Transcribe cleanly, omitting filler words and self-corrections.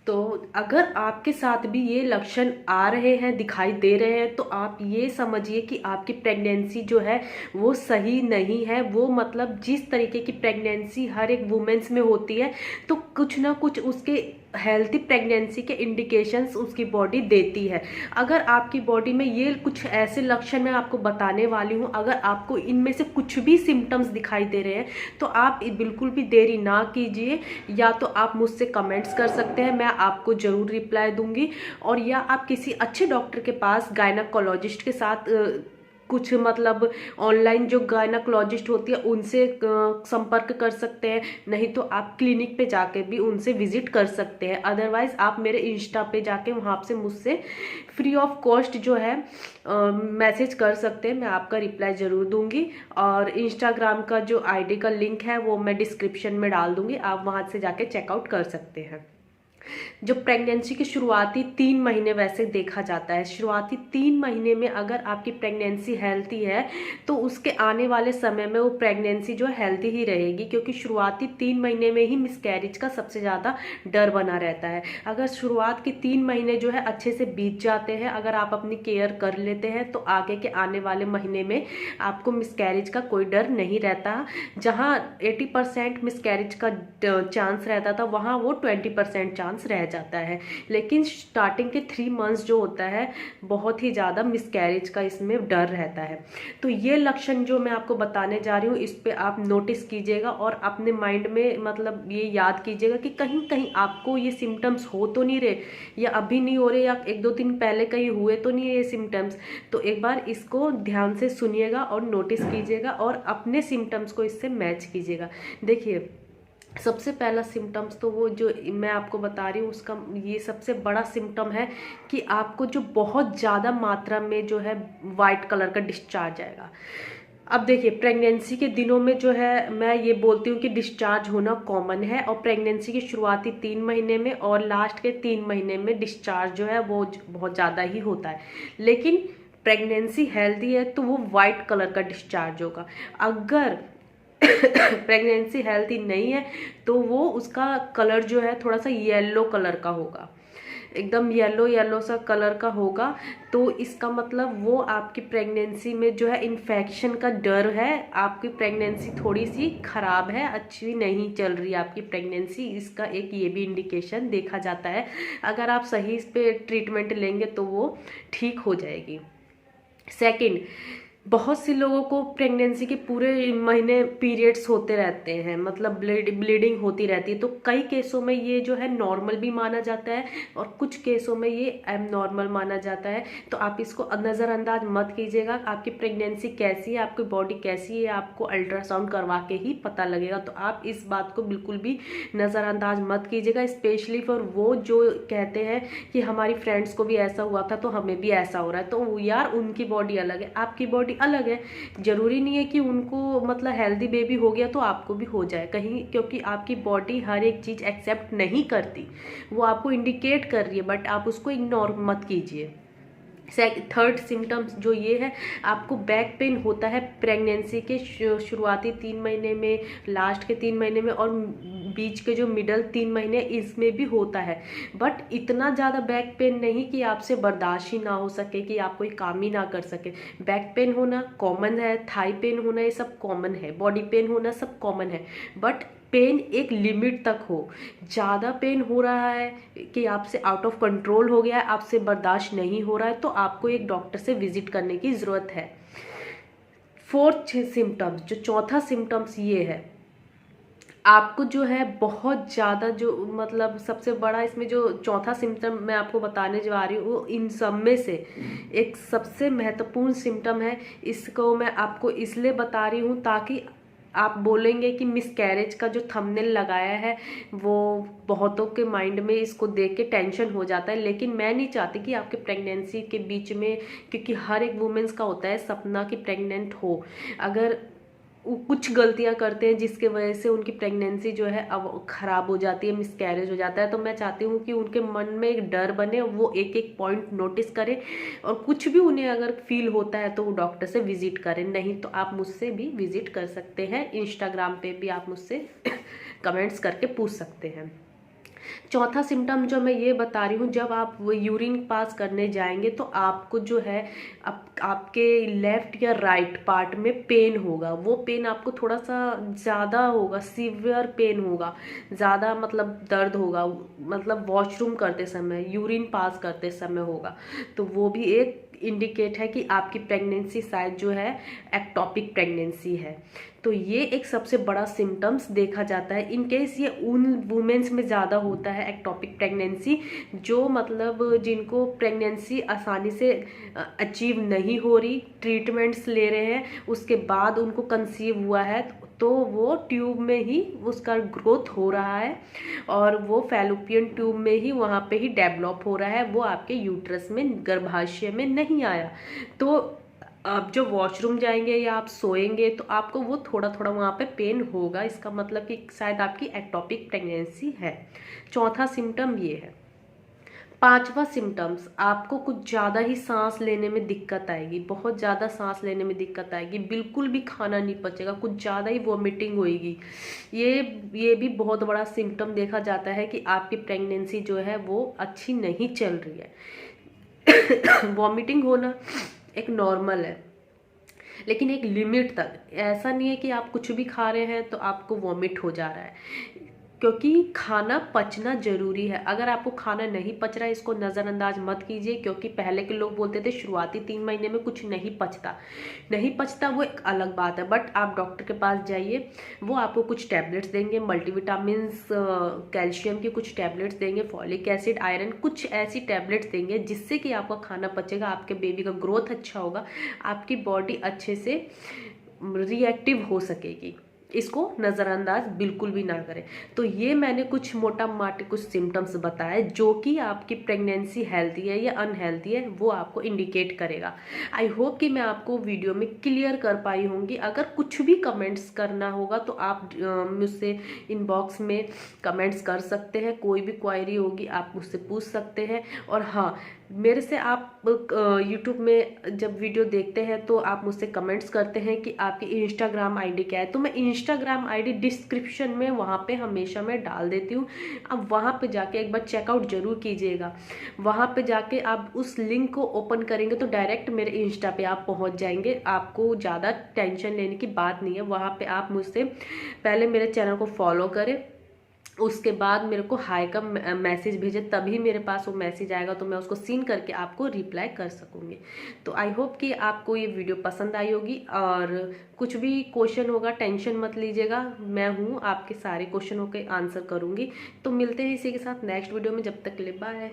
तो अगर आपके साथ भी ये लक्षण आ रहे हैं, दिखाई दे रहे हैं, तो आप ये समझिए कि आपकी प्रेगनेंसी जो है वो सही नहीं है। वो मतलब जिस तरीके की प्रेगनेंसी हर एक वुमेन्स में होती है, तो कुछ ना कुछ उसके हेल्थी प्रेगनेंसी के इंडिकेशंस उसकी बॉडी देती है। अगर आपकी बॉडी में ये कुछ ऐसे लक्षण मैं आपको बताने वाली हूँ, अगर आपको इनमें से कुछ भी सिम्टम्स दिखाई दे रहे हैं, तो आप बिल्कुल भी देरी ना कीजिए। या तो आप मुझसे कमेंट्स कर सकते हैं, मैं आपको ज़रूर रिप्लाई दूंगी। और या आप किसी अच्छे डॉक्टर के पास, गायनाकोलॉजिस्ट के साथ कुछ मतलब ऑनलाइन जो गायनाकोलॉजिस्ट होती है उनसे संपर्क कर सकते हैं। नहीं तो आप क्लिनिक पे जाके भी उनसे विजिट कर सकते हैं। अदरवाइज आप मेरे इंस्टा पे जाके वहाँ से मुझसे फ्री ऑफ कॉस्ट जो है मैसेज कर सकते हैं, मैं आपका रिप्लाई ज़रूर दूंगी। और इंस्टाग्राम का जो आईडी का लिंक है वो मैं डिस्क्रिप्शन में डाल दूंगी, आप वहाँ से जाके चेकआउट कर सकते हैं। जो प्रेगनेंसी के शुरुआती 3 महीने वैसे देखा जाता है, शुरुआती 3 महीने में अगर आपकी प्रेगनेंसी हेल्थी है तो उसके आने वाले समय में वो प्रेगनेंसी जो है हेल्थी ही रहेगी, क्योंकि शुरुआती 3 महीने में ही मिसकैरेज का सबसे ज़्यादा डर बना रहता है। अगर शुरुआत के 3 महीने जो है अच्छे से बीत जाते हैं, अगर आप अपनी केयर कर लेते हैं, तो आगे के आने वाले महीने में आपको मिसकैरेज का कोई डर नहीं रहता। जहाँ 80% मिसकैरेज का चांस रहता था, वहाँ वो 20% चांस रह जाता है। लेकिन स्टार्टिंग के 3 मंथ्स जो होता है, बहुत ही ज़्यादा मिसकैरेज का इसमें डर रहता है। तो ये लक्षण जो मैं आपको बताने जा रही हूँ, इस पे आप नोटिस कीजिएगा और अपने माइंड में मतलब ये याद कीजिएगा कि कहीं कहीं आपको ये सिम्टम्स हो तो नहीं रहे, या अभी नहीं हो रहे, या 1-2 दिन पहले कहीं हुए तो नहीं है ये सिम्टम्स। तो एक बार इसको ध्यान से सुनिएगा और नोटिस कीजिएगा और अपने सिम्टम्स को इससे मैच कीजिएगा। देखिए, सबसे पहला सिम्टम्स तो वो जो मैं आपको बता रही हूँ उसका ये सबसे बड़ा सिम्टम है कि आपको जो बहुत ज़्यादा मात्रा में जो है वाइट कलर का डिस्चार्ज आएगा। अब देखिए, प्रेगनेंसी के दिनों में जो है मैं ये बोलती हूँ कि डिस्चार्ज होना कॉमन है, और प्रेगनेंसी के शुरुआती 3 महीने में और लास्ट के 3 महीने में डिस्चार्ज जो है वो बहुत ज़्यादा ही होता है। लेकिन प्रेगनेंसी हेल्दी है तो वो वाइट कलर का डिस्चार्ज होगा। अगर प्रेगनेंसी हेल्थी नहीं है तो वो उसका कलर जो है थोड़ा सा येलो कलर का होगा, एकदम येलो येलो सा कलर का होगा। तो इसका मतलब वो आपकी प्रेगनेंसी में जो है इन्फेक्शन का डर है, आपकी प्रेगनेंसी थोड़ी सी खराब है, अच्छी नहीं चल रही आपकी प्रेगनेंसी, इसका एक ये भी इंडिकेशन देखा जाता है। अगर आप सही इस पे ट्रीटमेंट लेंगे तो वो ठीक हो जाएगी। सेकंड, बहुत सी लोगों को प्रेगनेंसी के पूरे महीने पीरियड्स होते रहते हैं, मतलब ब्लीडिंग होती रहती है। तो कई केसों में ये जो है नॉर्मल भी माना जाता है और कुछ केसों में ये एबनॉर्मल माना जाता है। तो आप इसको नज़रअंदाज मत कीजिएगा। आपकी प्रेगनेंसी कैसी है, आपकी बॉडी कैसी है, आपको अल्ट्रासाउंड करवा के ही पता लगेगा। तो आप इस बात को बिल्कुल भी नज़रअंदाज मत कीजिएगा, स्पेशली फॉर वो जो कहते हैं कि हमारी फ्रेंड्स को भी ऐसा हुआ था तो हमें भी ऐसा हो रहा है। तो यार, उनकी बॉडी अलग है, आपकी बॉडी अलग है। जरूरी नहीं है कि उनको मतलब हेल्दी बेबी हो गया तो आपको भी हो जाए कहीं, क्योंकि आपकी बॉडी हर एक चीज एक्सेप्ट नहीं करती, वो आपको इंडिकेट कर रही है, बट आप उसको इग्नोर मत कीजिए। थर्ड सिम्टम्स जो ये है, आपको बैक पेन होता है प्रेगनेंसी के शुरुआती 3 महीने में, लास्ट के 3 महीने में, और बीच के जो मिडल 3 महीने इसमें भी होता है। बट इतना ज़्यादा बैक पेन नहीं कि आपसे बर्दाश्त ही ना हो सके, कि आप कोई काम ही ना कर सके। बैक पेन होना कॉमन है, थाई पेन होना ये सब कॉमन है, बॉडी पेन होना सब कॉमन है। बट पेन एक लिमिट तक हो। ज़्यादा पेन हो रहा है कि आपसे आउट ऑफ कंट्रोल हो गया है, आपसे बर्दाश्त नहीं हो रहा है, तो आपको एक डॉक्टर से विजिट करने की ज़रूरत है। फोर्थ सिम्टम्स, जो चौथा सिम्टम्स ये है, आपको जो है बहुत ज़्यादा जो मतलब सबसे बड़ा इसमें जो चौथा सिम्टम मैं आपको बताने जा रही हूँ, वो इन सब में से एक सबसे महत्वपूर्ण सिम्टम है। इसको मैं आपको इसलिए बता रही हूँ ताकि आप बोलेंगे कि मिसकैरेज का जो थंबनेल लगाया है वो बहुतों के माइंड में इसको देख के टेंशन हो जाता है। लेकिन मैं नहीं चाहती कि आपके प्रेगनेंसी के बीच में, क्योंकि हर एक वुमेन्स का होता है सपना कि प्रेग्नेंट हो, अगर वो कुछ गलतियां करते हैं जिसके वजह से उनकी प्रेगनेंसी जो है अब खराब हो जाती है, मिसकैरेज हो जाता है, तो मैं चाहती हूँ कि उनके मन में एक डर बने, वो एक एक पॉइंट नोटिस करें, और कुछ भी उन्हें अगर फील होता है तो वो डॉक्टर से विजिट करें। नहीं तो आप मुझसे भी विजिट कर सकते हैं, इंस्टाग्राम पे भी आप मुझसे कमेंट्स करके पूछ सकते हैं। चौथा सिम्टम जो मैं ये बता रही हूँ, जब आप वो यूरिन पास करने जाएंगे तो आपको जो है आपके लेफ्ट या राइट पार्ट में पेन होगा। वो पेन आपको थोड़ा सा ज़्यादा होगा, सीवियर पेन होगा, ज़्यादा मतलब दर्द होगा, मतलब वॉशरूम करते समय, यूरिन पास करते समय होगा। तो वो भी एक इंडिकेट है कि आपकी प्रेगनेंसी शायद जो है एक्टोपिक प्रेगनेंसी है। तो ये एक सबसे बड़ा सिम्टम्स देखा जाता है। इन केस ये उन वुमेन्स में ज़्यादा होता है एक्टोपिक प्रेगनेंसी, जो मतलब जिनको प्रेगनेंसी आसानी से अचीव नहीं हो रही, ट्रीटमेंट्स ले रहे हैं, उसके बाद उनको कंसीव हुआ है तो वो ट्यूब में ही उसका ग्रोथ हो रहा है और वो फैलोपियन ट्यूब में ही वहाँ पे ही डेवलप हो रहा है, वो आपके यूट्रस में, गर्भाशय में नहीं आया। तो आप जो वॉशरूम जाएंगे या आप सोएंगे तो आपको वो थोड़ा थोड़ा वहाँ पे पेन होगा, इसका मतलब कि शायद आपकी एक्टोपिक प्रेगनेंसी है। चौथा सिम्टम ये है। पांचवा सिम्टम्स, आपको कुछ ज़्यादा ही सांस लेने में दिक्कत आएगी, बहुत ज़्यादा सांस लेने में दिक्कत आएगी, बिल्कुल भी खाना नहीं पचेगा, कुछ ज़्यादा ही वॉमिटिंग होएगी। ये भी बहुत बड़ा सिम्टम देखा जाता है कि आपकी प्रेगनेंसी जो है वो अच्छी नहीं चल रही है। वॉमिटिंग होना एक नॉर्मल है, लेकिन एक लिमिट तक। ऐसा नहीं है कि आप कुछ भी खा रहे हैं तो आपको वॉमिट हो जा रहा है, क्योंकि खाना पचना जरूरी है। अगर आपको खाना नहीं पच रहा है, इसको नज़रअंदाज मत कीजिए, क्योंकि पहले के लोग बोलते थे शुरुआती 3 महीने में कुछ नहीं पचता, नहीं पचता वो एक अलग बात है। बट आप डॉक्टर के पास जाइए, वो आपको कुछ टैबलेट्स देंगे, मल्टीविटामिन, कैल्शियम की कुछ टैबलेट्स देंगे, फॉलिक एसिड, आयरन, कुछ ऐसी टैबलेट्स देंगे जिससे कि आपका खाना पचेगा, आपके बेबी का ग्रोथ अच्छा होगा, आपकी बॉडी अच्छे से रिएक्टिव हो सकेगी। इसको नज़रअंदाज बिल्कुल भी ना करें। तो ये मैंने कुछ मोटा माटे कुछ सिम्टम्स बताए जो कि आपकी प्रेगनेंसी हेल्थी है या अनहेल्थी है वो आपको इंडिकेट करेगा। आई होप कि मैं आपको वीडियो में क्लियर कर पाई होंगी। अगर कुछ भी कमेंट्स करना होगा तो आप मुझसे इनबॉक्स में कमेंट्स कर सकते हैं, कोई भी क्वायरी होगी आप मुझसे पूछ सकते हैं। और हाँ, मेरे से आप यूट्यूब में जब वीडियो देखते हैं तो आप मुझसे कमेंट्स करते हैं कि आपकी इंस्टाग्राम आईडी क्या है, तो मैं इंस्टाग्राम आईडी डिस्क्रिप्शन में वहाँ पे हमेशा मैं डाल देती हूँ। अब वहाँ पे जाके एक बार चेकआउट जरूर कीजिएगा। वहाँ पे जाके आप उस लिंक को ओपन करेंगे तो डायरेक्ट मेरे इंस्टा पे आप पहुँच जाएंगे। आपको ज़्यादा टेंशन लेने की बात नहीं है। वहाँ पे आप मुझसे पहले मेरे चैनल को फॉलो करें, उसके बाद मेरे को हाय का मैसेज भेजे, तभी मेरे पास वो मैसेज आएगा तो मैं उसको सीन करके आपको रिप्लाई कर सकूँगी। तो आई होप कि आपको ये वीडियो पसंद आई होगी। और कुछ भी क्वेश्चन होगा टेंशन मत लीजिएगा, मैं हूँ, आपके सारे क्वेश्चनों के आंसर करूँगी। तो मिलते हैं इसी के साथ नेक्स्ट वीडियो में, जब तक के लिए बाय।